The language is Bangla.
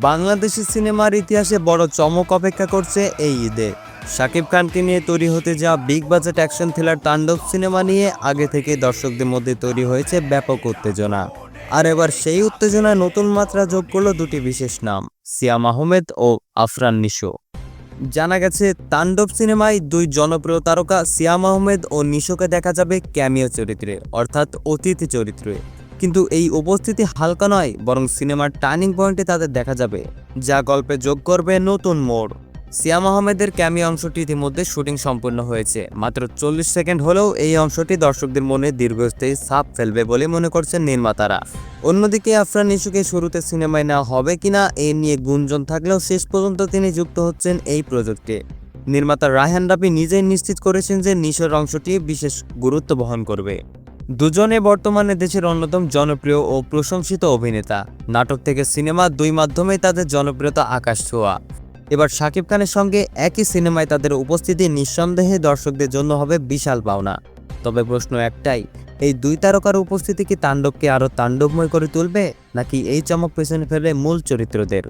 বাংলাদেশি সিনেমার ইতিহাসে বড় চমক অপেক্ষা করছে এই ঈদে। শাকিব খানকে নিয়ে তৈরি হতে যাওয়া বিগ বাজেট অ্যাকশন থ্রিলার তাণ্ডব সিনেমা নিয়ে আগে থেকে দর্শকদের মধ্যে তৈরি হয়েছে ব্যাপক উত্তেজনা। আর এবার সেই উত্তেজনায় নতুন মাত্রা যোগ করলো দুটি বিশেষ নাম, সিয়াম আহমেদ ও আফরান নিশো। জানা গেছে তাণ্ডব সিনেমায় দুই জনপ্রিয় তারকা সিয়াম আহমেদ ও নিশোকে দেখা যাবে ক্যামিও চরিত্রে, অর্থাৎ অতিথি চরিত্রে। কিন্তু এই উপস্থিতি হালকা নয়, বরং সিনেমার টার্নিং পয়েন্টে তাদের দেখা যাবে, যা গল্পে যোগ করবে নতুন মোড়। সিয়াম আহমেদের ক্যামিও অংশটি ইতিমধ্যে শুটিং সম্পূর্ণ হয়েছে। মাত্র 40 সেকেন্ড হলেও এই অংশটি দর্শকদের মনে দীর্ঘস্থায়ী ছাপ ফেলবে বলে মনে করছেন নির্মাতারা। অন্যদিকে আফরান নিশোকে শুরুতে সিনেমায় নেওয়া হবে কিনা এ নিয়ে গুঞ্জন থাকলেও শেষ পর্যন্ত তিনি যুক্ত হচ্ছেন এই প্রজেক্টে। নির্মাতা রায়হান রাফি নিজেই নিশ্চিত করেছেন যে নিশোর অংশটি বিশেষ গুরুত্ব বহন করবে। দুজনে বর্তমানে দেশের অন্যতম জনপ্রিয় ও প্রশংসিত অভিনেতা। নাটক থেকে সিনেমা দুই মাধ্যমেই তাদের জনপ্রিয়তা আকাশ ছোঁয়া। এবার শাকিব খানের সঙ্গে একই সিনেমায় তাদের উপস্থিতি নিঃসন্দেহে দর্শকদের জন্য হবে বিশাল পাওনা। তবে প্রশ্ন একটাই, এই দুই তারকার উপস্থিতি কি তাণ্ডবকে আরও তাণ্ডবময় করে তুলবে, নাকি এই চমক পেছনে ফেলবে মূল চরিত্রদের?